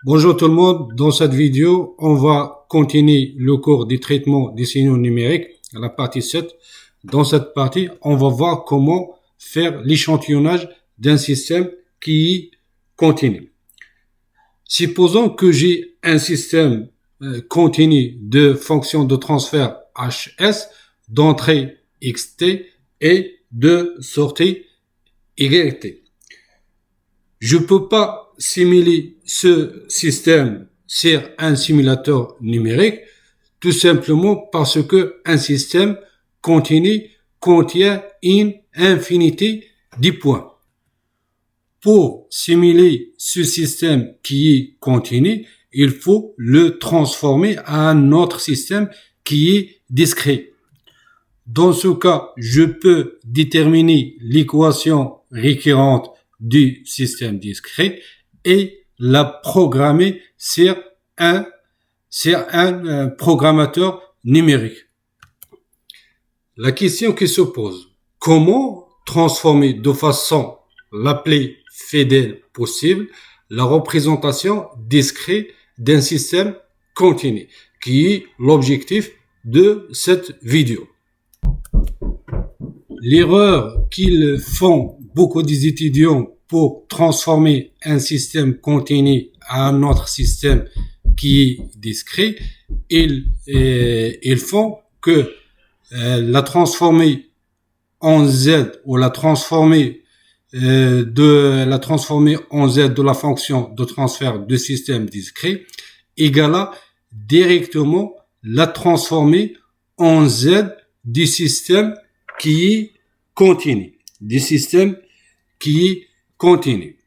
Bonjour tout le monde, dans cette vidéo, on va continuer le cours du traitement des signaux numériques, la partie 7. Dans cette partie, on va voir comment faire l'échantillonnage d'un système qui est continu. Supposons que j'ai un système continu de fonction de transfert HS, d'entrée XT et de sortie YT. Je peux pas simuler ce système sur un simulateur numérique, tout simplement parce que un système continu contient une infinité de points. Pour simuler ce système qui est continu, il faut le transformer à un autre système qui est discret. Dans ce cas, je peux déterminer l'équation récurrente du système discret et la programmer sur un programmateur numérique. La question qui se pose, comment transformer de façon la plus fidèle possible la représentation discrète d'un système continu, qui est l'objectif de cette vidéo. L'erreur qu'ils font beaucoup des étudiants pour transformer un système continu à un autre système qui est discret, ils font que la transformer en Z ou la transformer en Z de la fonction de transfert de système discret égale à directement la transformer en Z du système qui est continu, du système qui est continu.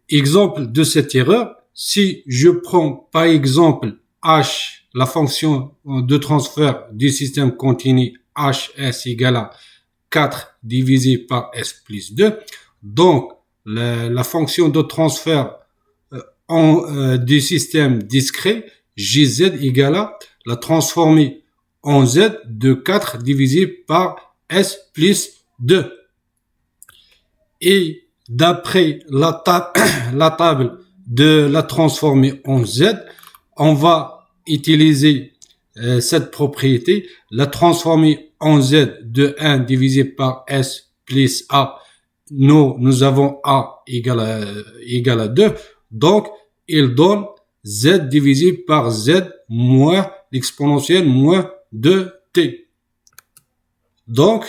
Exemple de cette erreur, si je prends par exemple H, la fonction de transfert du système continu HS égale à 4 divisé par S plus 2, donc la fonction de transfert du système discret JZ égale à la transformer en Z de 4 divisé par S plus 2. Et d'après la table de la transformer en Z, on va utiliser cette propriété, la transformer en Z de 1 divisé par S plus A. Nous avons A égale à 2. Donc, il donne Z divisé par Z moins l'exponentielle moins 2T. Donc,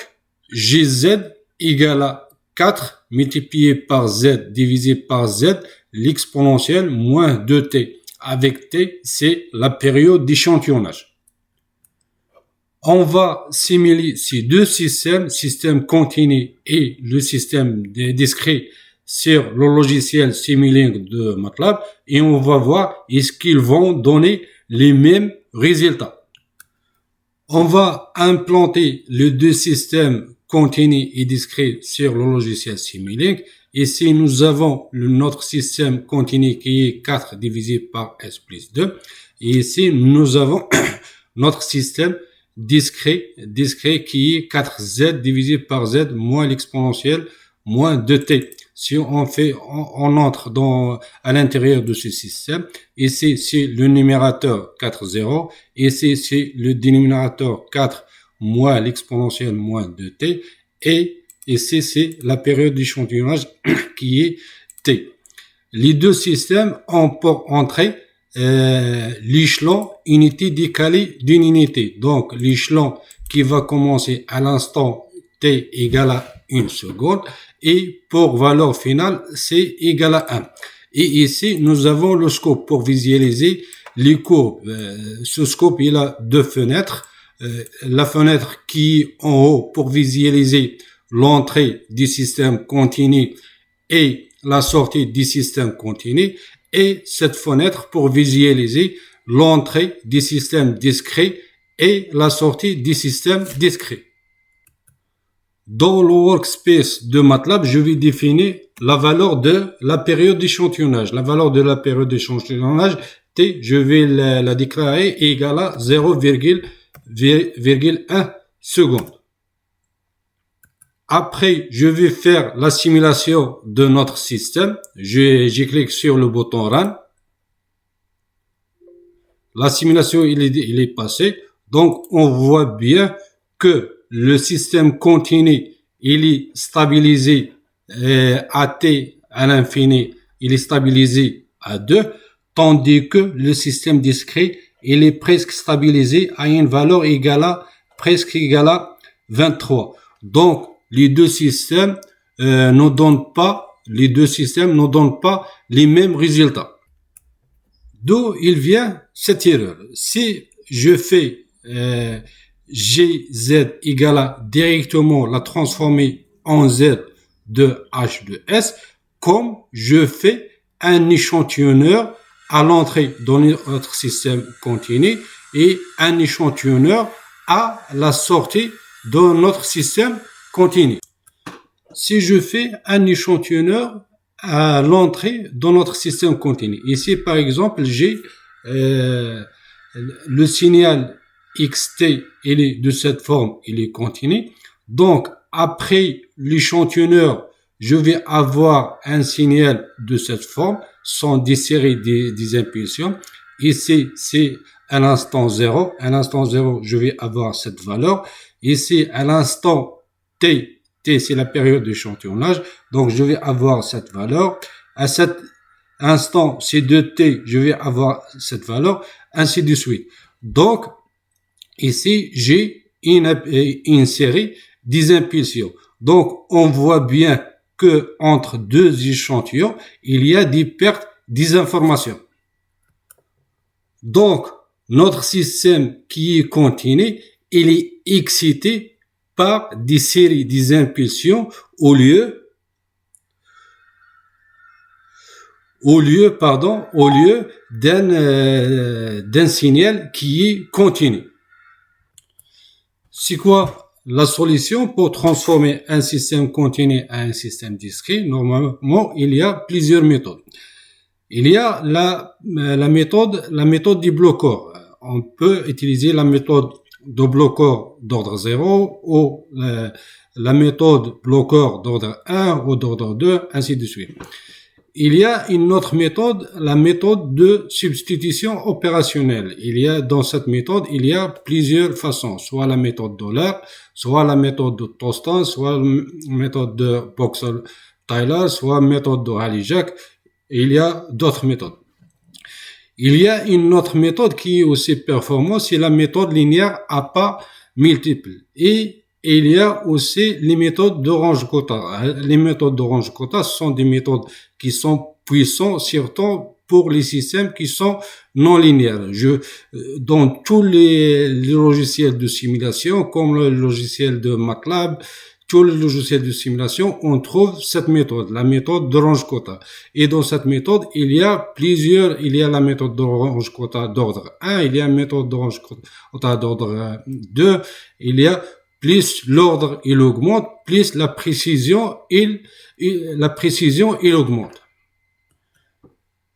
GZ égale à 4 multiplié par Z divisé par Z, l'exponentielle moins 2T. Avec T, c'est la période d'échantillonnage. On va simuler ces deux systèmes, système continu et le système discret, sur le logiciel Simulink de MATLAB, et on va voir est-ce qu'ils vont donner les mêmes résultats. On va implanter les deux systèmes continu et discret sur le logiciel Simulink. Ici, nous avons notre système continu qui est 4 divisé par S plus 2. Et ici, nous avons notre système discret qui est 4Z divisé par Z moins l'exponentielle moins 2T. Si on entre à l'intérieur de ce système, ici, c'est le numérateur 4, 0. Ici, c'est le dénominateur 4 moins l'exponentielle moins 2T. Et ici, c'est la période d'échantillonnage qui est T. Les deux systèmes ont pour entrée l'échelon unité décalée d'une unité. Donc, l'échelon qui va commencer à l'instant T égale à 1 seconde. Et pour valeur finale, c'est égal à 1. Et ici, nous avons le scope pour visualiser les courbes. Ce scope, il a deux fenêtres. La fenêtre qui est en haut pour visualiser l'entrée du système continu et la sortie du système continu, et cette fenêtre pour visualiser l'entrée du système discret et la sortie du système discret. Dans le workspace de MATLAB, je vais définir la valeur de la période d'échantillonnage. La valeur de la période d'échantillonnage, T, je vais la déclarer égale à 0,1 seconde. Après, je vais faire la simulation de notre système. Je clique sur le bouton Run. la simulation il est passé. Donc, on voit bien que le système continu, il est stabilisé à t à l'infini, il est stabilisé à 2, tandis que le système discret, il est presque stabilisé à une valeur presque égale à 23. Donc, les deux systèmes ne donnent pas les mêmes résultats. D'où il vient cette erreur. Si je fais GZ égale à directement la transformer en Z de H de S, comme je fais un échantillonneur à l'entrée dans notre système continu et un échantillonneur à la sortie de notre système continu. Si je fais un échantillonneur à l'entrée dans notre système continu, ici par exemple j'ai le signal xt, il est de cette forme, il est continu. Donc après l'échantillonneur, je vais avoir un signal de cette forme sans desserrer des impulsions. Ici c'est à l'instant 0. À l'instant 0, je vais avoir cette valeur. Ici à l'instant t, c'est la période d'échantillonnage, donc je vais avoir cette valeur. À cet instant, c'est de t, je vais avoir cette valeur, ainsi de suite. Donc, ici, j'ai une série des impulsions. Donc, on voit bien que entre deux échantillons, il y a des pertes des informations. Donc, notre système qui est continu, il est excité par des séries des impulsions au lieu d'un signal qui est continu. C'est quoi la solution pour transformer un système continu à un système discret? Normalement, il y a plusieurs méthodes. Il y a la méthode du bloqueur. On peut utiliser la méthode de bloqueur d'ordre 0 ou la méthode bloqueur d'ordre 1 ou d'ordre 2, ainsi de suite. Il y a une autre méthode, la méthode de substitution opérationnelle. Dans cette méthode, il y a plusieurs façons, soit la méthode d'Euler, soit la méthode de Tostan, soit la méthode de Boxer-Tyler, soit la méthode de Halijack. Il y a d'autres méthodes. Il y a une autre méthode qui est aussi performante, c'est la méthode linéaire à pas multiples. Et il y a aussi les méthodes de Runge-Kutta. Les méthodes de Runge-Kutta sont des méthodes qui sont puissantes, surtout pour les systèmes qui sont non linéaires. Dans tous les logiciels de simulation, comme le logiciel de MATLAB, tous les logiciels de simulation, on trouve cette méthode, la méthode de Runge-Kutta. Et dans cette méthode, il y a la méthode de Runge-Kutta d'ordre 1, il y a la méthode de Runge-Kutta d'ordre 2, il y a plus l'ordre il augmente, plus la précision il augmente.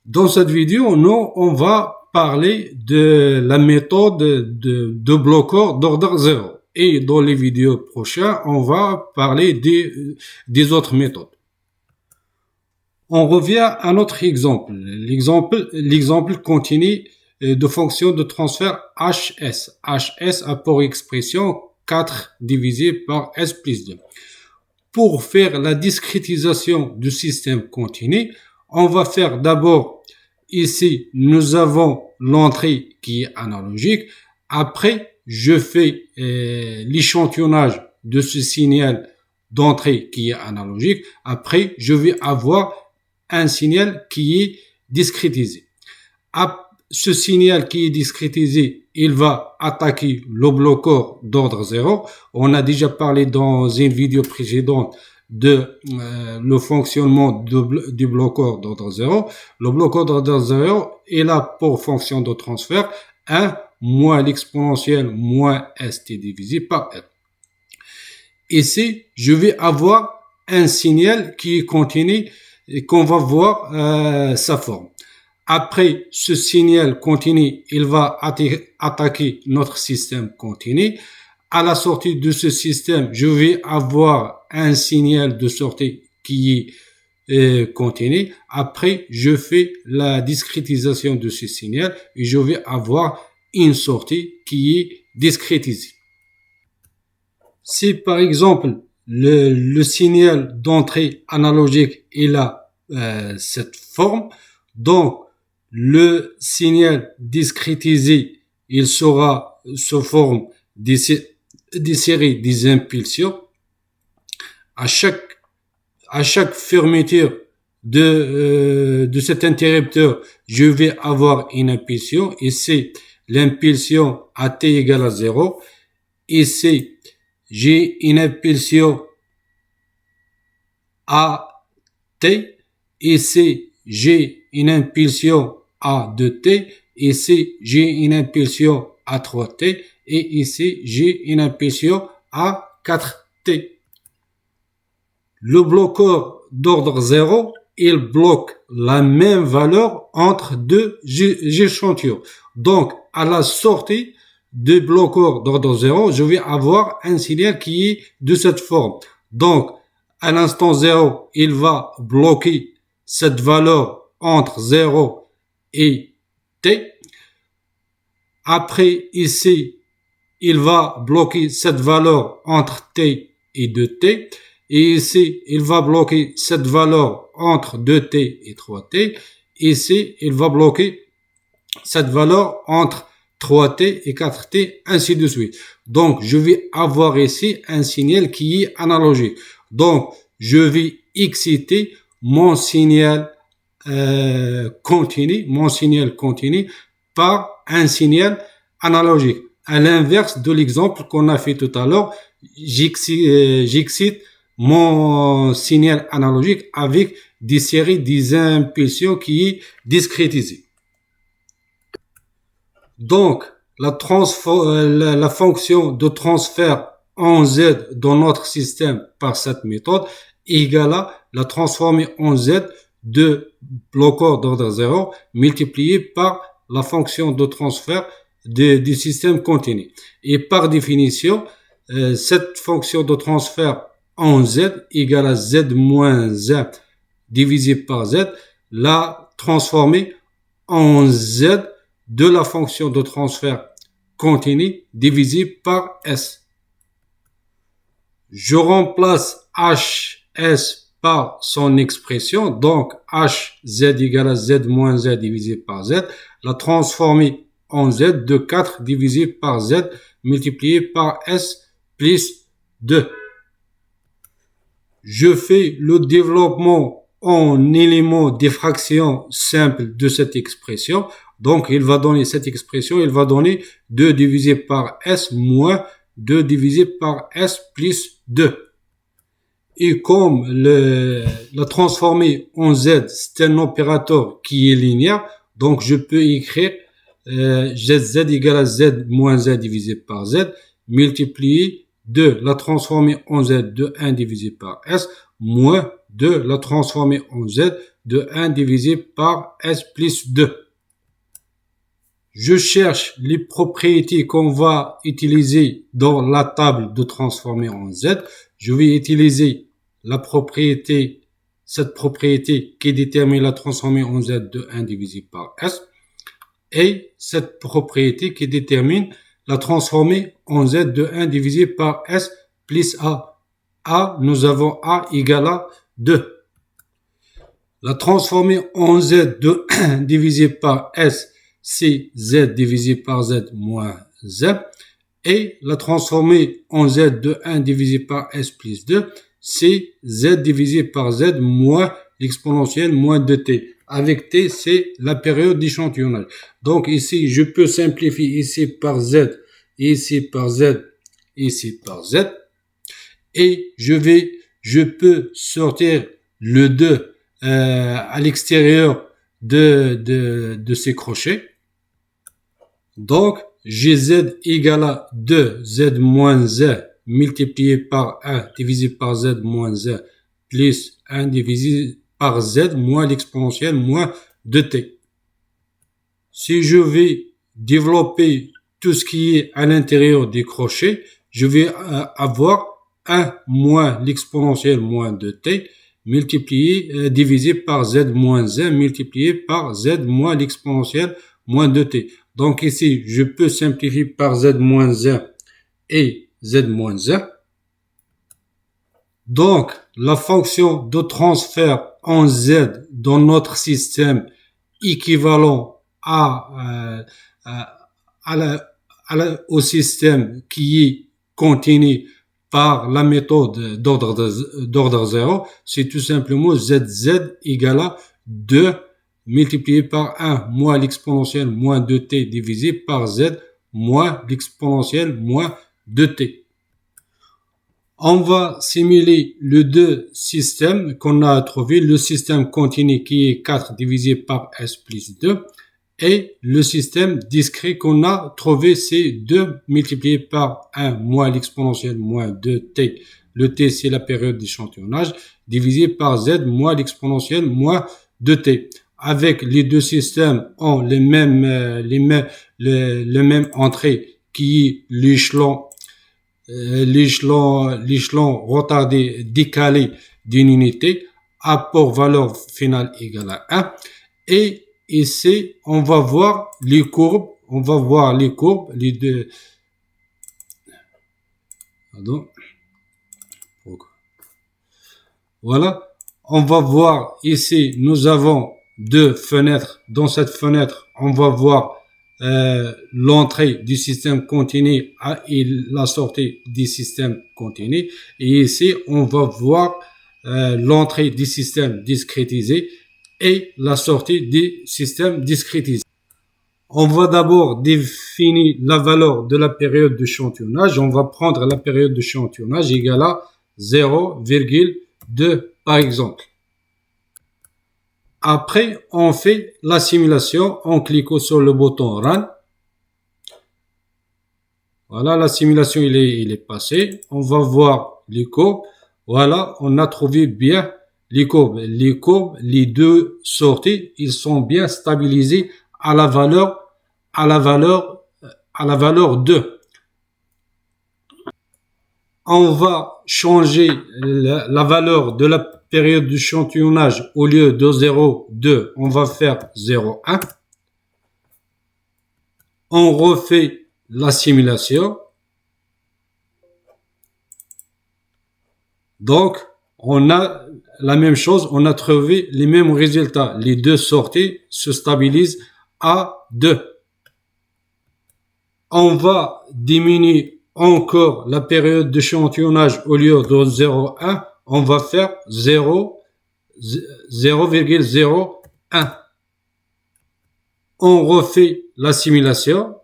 Dans cette vidéo, nous, on va parler de la méthode de bloqueur d'ordre 0. Et dans les vidéos prochaines, on va parler des autres méthodes. On revient à notre exemple. L'exemple continu de fonction de transfert HS. HS a pour expression 4 divisé par S plus 2. Pour faire la discrétisation du système continu, on va faire d'abord, ici, nous avons l'entrée qui est analogique. Après, je fais l'échantillonnage de ce signal d'entrée qui est analogique. Après, je vais avoir un signal qui est discrétisé. Ce signal qui est discrétisé, il va attaquer le bloqueur d'ordre 0. On a déjà parlé dans une vidéo précédente de le fonctionnement du bloqueur d'ordre 0. Le bloqueur d'ordre 0 est là pour fonction de transfert 1 moins l'exponentielle moins st divisé par l. Ici, je vais avoir un signal qui est continu et qu'on va voir sa forme. Après ce signal continu, il va attaquer notre système continu. À la sortie de ce système, je vais avoir un signal de sortie qui continue. Après, je fais la discrétisation de ce signal et je vais avoir une sortie qui est discrétisée. Si par exemple le signal d'entrée analogique il a cette forme, donc le signal discrétisé il sera sous forme des séries des impulsions. À chaque fermeture de cet interrupteur, je vais avoir une impulsion et c'est l'impulsion à t égale à 0. Ici, j'ai une impulsion à t. Ici, j'ai une impulsion à 2t. Ici, j'ai une impulsion à 3t. Et ici, j'ai une impulsion à 4t. Le bloqueur d'ordre 0, il bloque la même valeur entre deux échantillons. Donc, à la sortie de bloqueur d'ordre 0, je vais avoir un signal qui est de cette forme. Donc, à l'instant 0, il va bloquer cette valeur entre 0 et t. Après, ici, il va bloquer cette valeur entre t et 2t. Et ici, il va bloquer cette valeur entre 2t et 3t. Ici, il va bloquer cette valeur entre 3t et 4t, ainsi de suite. Donc, je vais avoir ici un signal qui est analogique. Donc, je vais exciter mon signal continu par un signal analogique. À l'inverse de l'exemple qu'on a fait tout à l'heure, j'excite mon signal analogique avec des séries des impulsions qui est discrétisée. Donc, la fonction de transfert en Z dans notre système par cette méthode égale à la transformée en Z de bloqueur d'ordre 0 multiplié par la fonction de transfert du système continu. Et par définition, cette fonction de transfert en Z égale à Z moins Z divisé par Z, la transformée en Z de la fonction de transfert continu divisé par S. Je remplace HS par son expression, donc HZ égale à Z moins Z divisé par Z, la transformée en Z de 4 divisé par Z multiplié par S plus 2. Je fais le développement en éléments d'effraction simple de cette expression. Donc, il va donner cette expression, il va donner 2 divisé par S moins 2 divisé par S plus 2. Et comme la transformée en Z, c'est un opérateur qui est linéaire, donc je peux écrire Z égale à Z moins Z divisé par Z, multiplié de la transformée en Z de 1 divisé par S, moins de la transformée en Z de 1 divisé par S plus 2. Je cherche les propriétés qu'on va utiliser dans la table de transformée en Z. Je vais utiliser cette propriété qui détermine la transformée en Z de 1 divisé par S et cette propriété qui détermine la transformée en Z de 1 divisé par S plus A. Nous avons A égale à 2. La transformée en Z de 1 divisé par S, c'est Z divisé par Z moins Z. Et la transformée en Z de 1 divisé par S plus 2, c'est Z divisé par Z moins l'exponentielle moins 2t. Avec t, c'est la période d'échantillonnage. Donc ici, je peux simplifier ici par Z, ici par Z, ici par Z. Et je peux sortir le 2 à l'extérieur de ces crochets. Donc, j'ai Z égale à 2 Z moins Z multiplié par 1 divisé par Z moins Z plus 1 divisé par Z moins l'exponentielle moins 2t. Si je vais développer tout ce qui est à l'intérieur des crochets, je vais avoir 1 moins l'exponentielle moins 2t divisé par z moins 1 multiplié par z moins l'exponentielle moins 2t. Donc ici, je peux simplifier par z moins 1 et z moins 1. Donc, la fonction de transfert en z dans notre système équivalent au système qui est continu par la méthode d'ordre 0, c'est tout simplement zz égale à 2 multiplié par 1 moins l'exponentielle moins 2t divisé par z moins l'exponentielle moins 2t. On va simuler les deux systèmes qu'on a trouvé, le système continu qui est 4 divisé par s plus 2 et le système discret qu'on a trouvé, c'est 2 multiplié par 1 moins l'exponentielle moins 2t. Le t, c'est la période d'échantillonnage, divisé par z moins l'exponentielle moins 2t. Avec les deux systèmes ont les mêmes entrée qui est l'échelon retardé décalé d'une unité, apport valeur finale égale à 1. Et ici, on va voir les courbes, les deux. Pardon. Voilà, on va voir ici, nous avons deux fenêtres. Dans cette fenêtre, on va voir l'entrée du système continu et la sortie du système continu. Et ici, on va voir l'entrée du système discrétisé et la sortie du système discrétisé. On va d'abord définir la valeur de la période d'échantillonnage. On va prendre la période d'échantillonnage égale à 0,2 par exemple. Après, on fait la simulation en cliquant sur le bouton Run. Voilà, la simulation, il est passé. On va voir les courbes. Voilà, on a trouvé bien les courbes. Les deux sorties, ils sont bien stabilisés à la valeur 2. On va changer la valeur de la période d'échantillonnage. Au lieu de 0,2, on va faire 0,1. On refait la simulation. Donc, on a la même chose, on a trouvé les mêmes résultats. Les deux sorties se stabilisent à 2. On va diminuer encore la période d'échantillonnage. Au lieu de 0,1, on va faire 0,01. On refait la simulation.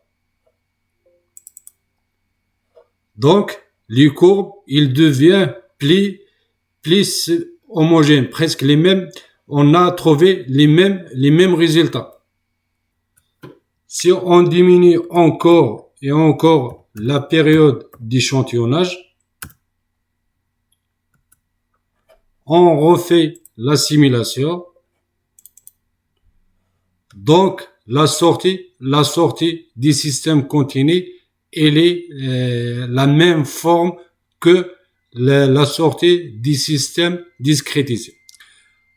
Donc, les courbes, ils deviennent plus homogènes, presque les mêmes. On a trouvé les mêmes résultats. Si on diminue encore et encore la période d'échantillonnage, on refait la simulation. Donc, la sortie du système continu, elle est la même forme que la sortie du système discrétisé.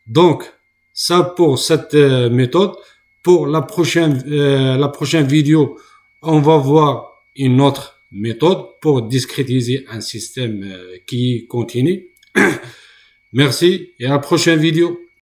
Donc, ça pour cette méthode. Pour la prochaine vidéo, on va voir une autre méthode pour discrétiser un système qui continue. Merci et à la prochaine vidéo.